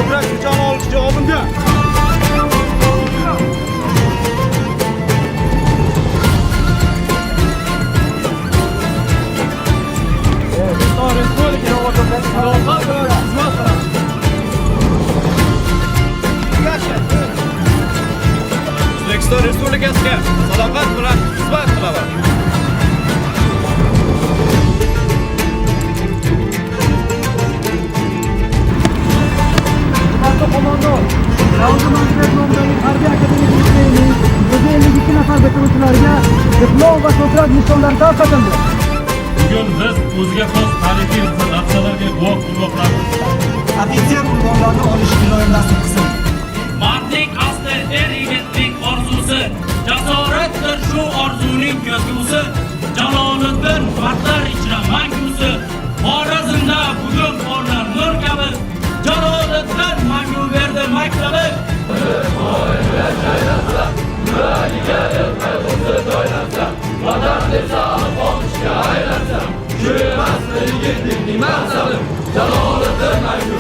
ko'krak nishoni olish javobini O'zbekiston Respublikasiga sadoqat bilan xizmat qilaman. Qo'mondon, Yavuz Mansurat nomidagi Harbiy akademik litseyining 152 nafar bitiruvchilariga diplom va ko'krak nishonlari tarqatildi. Bugun biz o'ziga xos tarixiy lahzalarga guvoh bo'lmoqdamiz. Ofitser unvonlarini olish iloyim nasib qilsin. Mardlik asli er yigitlik orzusi, jasoratdir shu orzuning ko'zgusi. Jaloliddin mardlar ichra mangusi, Xorazmda bugun porlar nur kabi. Jaloliddin mangu berdi maktabi. Vatan desa qolishga aylansa, shu emasmi yigitlikning maqsadi. Jaloliddin mangu